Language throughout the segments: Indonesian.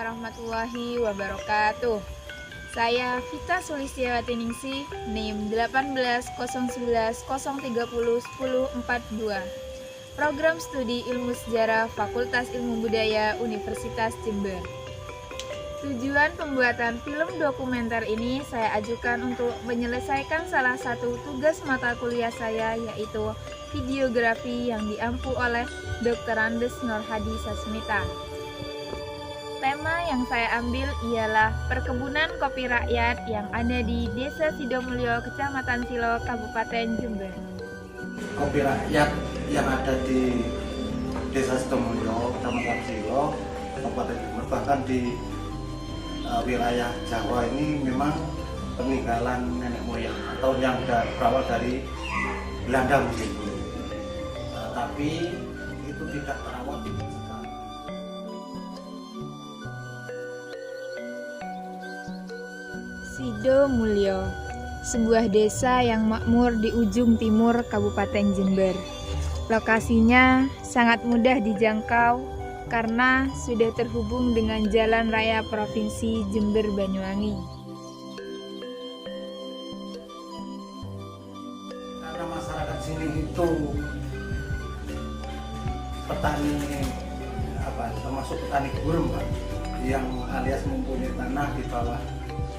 warahmatullahi wabarakatuh. Saya Vita Sulistiawati Ningsih, NIM 180110301042. Program Studi Ilmu Sejarah Fakultas Ilmu Budaya Universitas Jember. Tujuan pembuatan film dokumenter ini saya ajukan untuk menyelesaikan salah satu tugas mata kuliah saya, yaitu videografi yang diampu oleh Dr. Andes Nurhadi Sasmita. Tema yang saya ambil ialah perkebunan kopi rakyat yang ada di Desa Sidomulyo, Kecamatan Silo, Kabupaten Jember. Kopi rakyat yang ada di Desa Sidomulyo, Kecamatan Silo, Kabupaten Jember, bahkan di wilayah Jawa ini memang peninggalan nenek moyang atau yang berawal dari Belanda mungkin. Tapi itu tidak terawat sekarang. Sidomulyo, sebuah desa yang makmur di ujung timur Kabupaten Jember. Lokasinya sangat mudah dijangkau karena sudah terhubung dengan Jalan Raya Provinsi Jember Banyuwangi. Karena masyarakat sini itu petani termasuk petani gurem, Pak, yang alias mempunyai tanah di bawah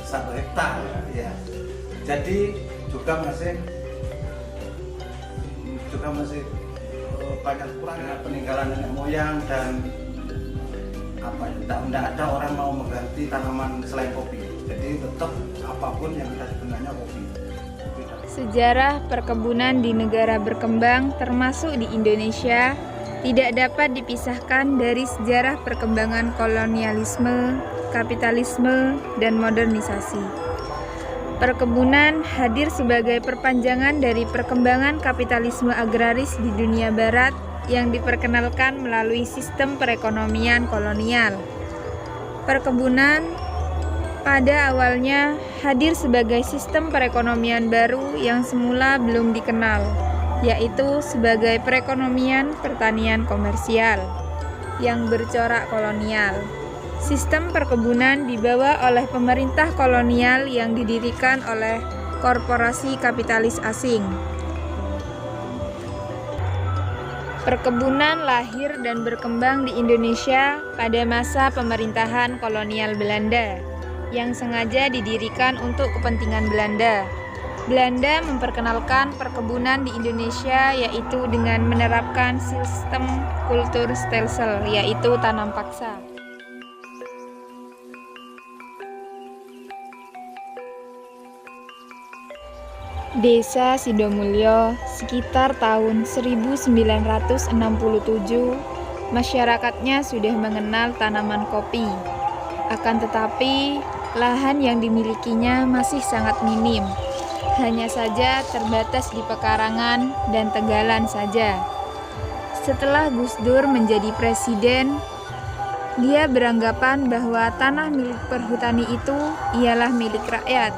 1 hektar ya. Jadi juga masih banyak kurang peninggalan nenek moyang, dan tidak ada orang mau mengganti tanaman selain kopi. Jadi tetap apapun yang ada sebenarnya kopi. Sejarah perkebunan di negara berkembang termasuk di Indonesia tidak dapat dipisahkan dari sejarah perkembangan kolonialisme, kapitalisme, dan modernisasi. Perkebunan hadir sebagai perpanjangan dari perkembangan kapitalisme agraris di dunia barat yang diperkenalkan melalui sistem perekonomian kolonial. Perkebunan pada awalnya hadir sebagai sistem perekonomian baru yang semula belum dikenal, yaitu sebagai perekonomian pertanian komersial yang bercorak kolonial. Sistem perkebunan dibawa oleh pemerintah kolonial yang didirikan oleh korporasi kapitalis asing. Perkebunan lahir dan berkembang di Indonesia pada masa pemerintahan kolonial Belanda yang sengaja didirikan untuk kepentingan Belanda. Belanda memperkenalkan perkebunan di Indonesia yaitu dengan menerapkan sistem kultur stelsel, yaitu tanam paksa. Desa Sidomulyo sekitar tahun 1967, masyarakatnya sudah mengenal tanaman kopi. Akan tetapi, lahan yang dimilikinya masih sangat minim. Hanya saja terbatas di pekarangan dan tegalan saja. Setelah Gus Dur menjadi presiden, dia beranggapan bahwa tanah milik perhutani itu ialah milik rakyat.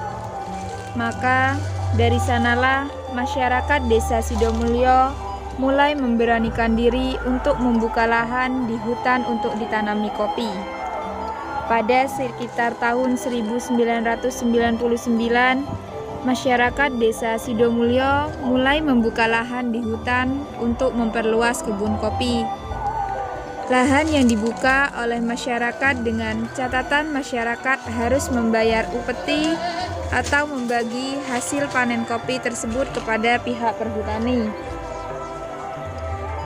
Maka dari sanalah masyarakat Desa Sidomulyo mulai memberanikan diri untuk membuka lahan di hutan untuk ditanami kopi. Pada sekitar tahun 1999, masyarakat Desa Sidomulyo mulai membuka lahan di hutan untuk memperluas kebun kopi. Lahan yang dibuka oleh masyarakat dengan catatan masyarakat harus membayar upeti atau membagi hasil panen kopi tersebut kepada pihak perhutani.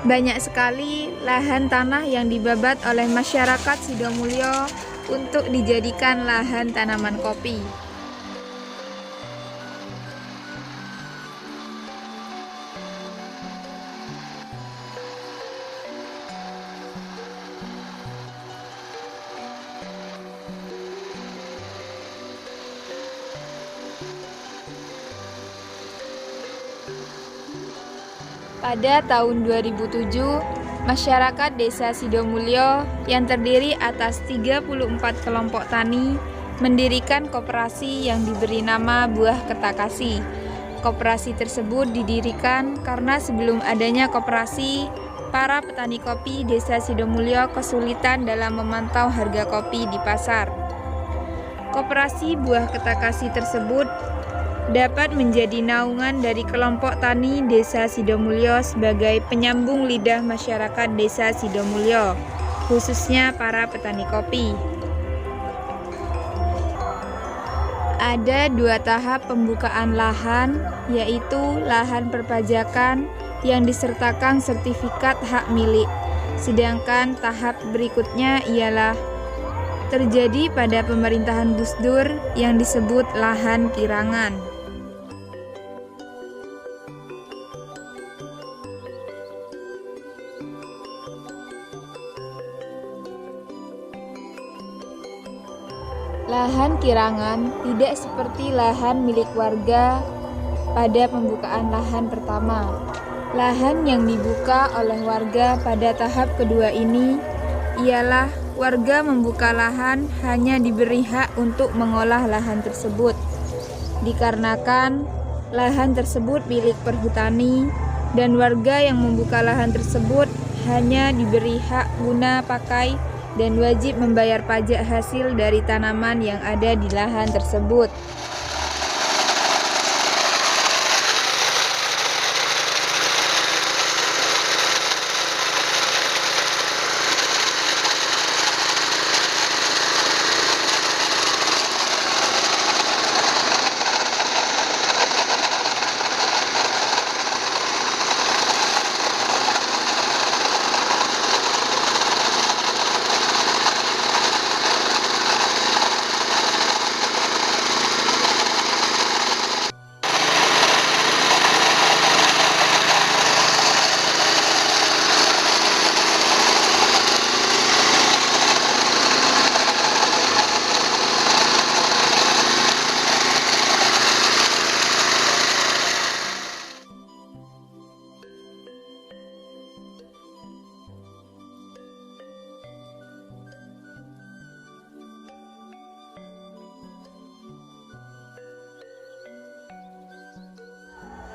Banyak sekali lahan tanah yang dibabat oleh masyarakat Sidomulyo untuk dijadikan lahan tanaman kopi. Pada tahun 2007, masyarakat Desa Sidomulyo yang terdiri atas 34 kelompok tani mendirikan koperasi yang diberi nama Buah Ketakasi. Koperasi tersebut didirikan karena sebelum adanya koperasi, para petani kopi Desa Sidomulyo kesulitan dalam memantau harga kopi di pasar. Koperasi buah ketakasi tersebut dapat menjadi naungan dari kelompok tani Desa Sidomulyo sebagai penyambung lidah masyarakat Desa Sidomulyo, khususnya para petani kopi. Ada 2 tahap pembukaan lahan, yaitu lahan perpajakan yang disertakan sertifikat hak milik. Sedangkan tahap berikutnya ialah terjadi pada pemerintahan Gus Dur yang disebut lahan kirangan. Lahan kirangan tidak seperti lahan milik warga pada pembukaan lahan pertama. Lahan yang dibuka oleh warga pada tahap kedua ini ialah warga membuka lahan hanya diberi hak untuk mengolah lahan tersebut. Dikarenakan lahan tersebut milik perhutani dan warga yang membuka lahan tersebut hanya diberi hak guna pakai dan wajib membayar pajak hasil dari tanaman yang ada di lahan tersebut.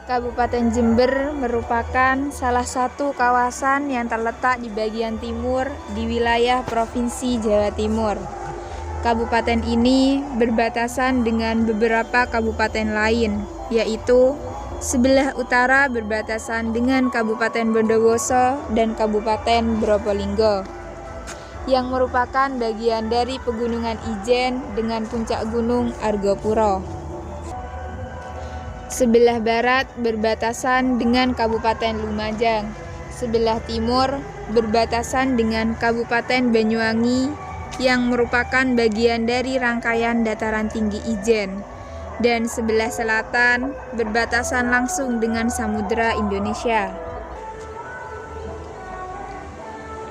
Kabupaten Jember merupakan salah satu kawasan yang terletak di bagian timur di wilayah Provinsi Jawa Timur. Kabupaten ini berbatasan dengan beberapa kabupaten lain, yaitu sebelah utara berbatasan dengan Kabupaten Bondowoso dan Kabupaten Probolinggo, yang merupakan bagian dari Pegunungan Ijen dengan puncak gunung Argopuro. Sebelah barat berbatasan dengan Kabupaten Lumajang, sebelah timur berbatasan dengan Kabupaten Banyuwangi yang merupakan bagian dari rangkaian dataran tinggi Ijen, dan sebelah selatan berbatasan langsung dengan Samudra Indonesia.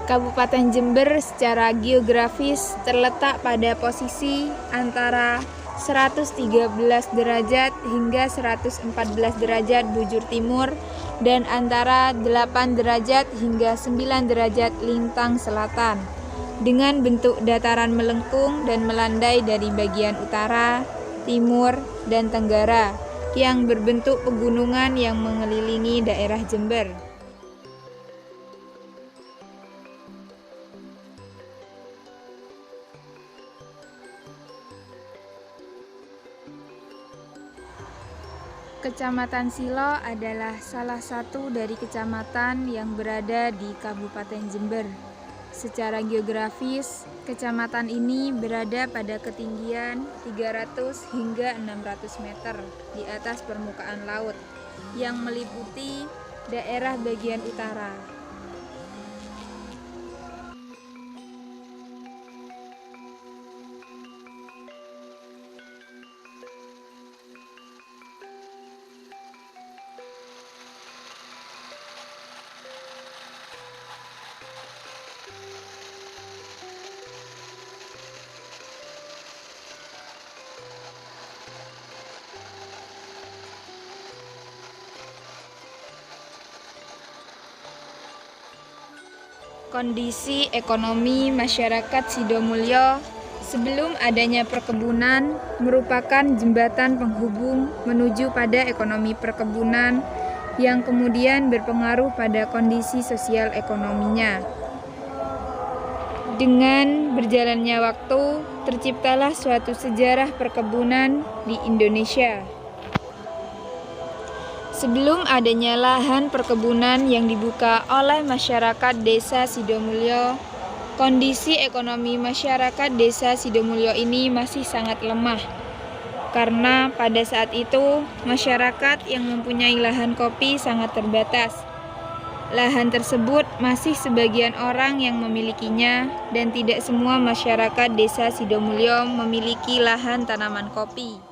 Kabupaten Jember secara geografis terletak pada posisi antara 113 derajat hingga 114 derajat bujur timur dan antara 8 derajat hingga 9 derajat lintang selatan, dengan bentuk dataran melengkung dan melandai dari bagian utara, timur, dan tenggara yang berbentuk pegunungan yang mengelilingi daerah Jember. Kecamatan Silo adalah salah satu dari kecamatan yang berada di Kabupaten Jember. Secara geografis, kecamatan ini berada pada ketinggian 300 hingga 600 meter di atas permukaan laut, yang meliputi daerah bagian utara. Kondisi ekonomi masyarakat Sidomulyo sebelum adanya perkebunan merupakan jembatan penghubung menuju pada ekonomi perkebunan yang kemudian berpengaruh pada kondisi sosial ekonominya. Dengan berjalannya waktu, terciptalah suatu sejarah perkebunan di Indonesia. Sebelum adanya lahan perkebunan yang dibuka oleh masyarakat Desa Sidomulyo, kondisi ekonomi masyarakat Desa Sidomulyo ini masih sangat lemah. Karena pada saat itu, masyarakat yang mempunyai lahan kopi sangat terbatas. Lahan tersebut masih sebagian orang yang memilikinya, dan tidak semua masyarakat Desa Sidomulyo memiliki lahan tanaman kopi.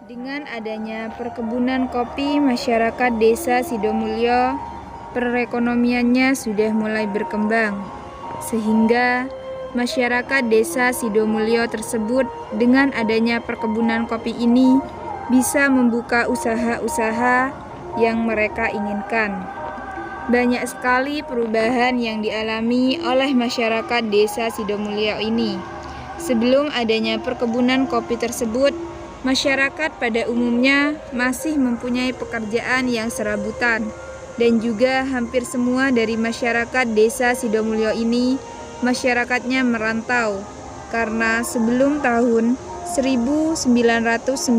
Dengan adanya perkebunan kopi, masyarakat Desa Sidomulyo perekonomiannya sudah mulai berkembang, sehingga masyarakat Desa Sidomulyo tersebut dengan adanya perkebunan kopi ini bisa membuka usaha-usaha yang mereka inginkan. Banyak sekali perubahan yang dialami oleh masyarakat Desa Sidomulyo ini. Sebelum adanya perkebunan kopi tersebut, masyarakat pada umumnya masih mempunyai pekerjaan yang serabutan, dan juga hampir semua dari masyarakat Desa Sidomulyo ini masyarakatnya merantau, karena sebelum tahun 1999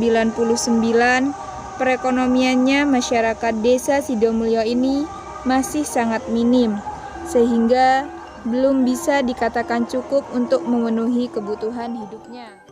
perekonomiannya masyarakat Desa Sidomulyo ini masih sangat minim, sehingga belum bisa dikatakan cukup untuk memenuhi kebutuhan hidupnya.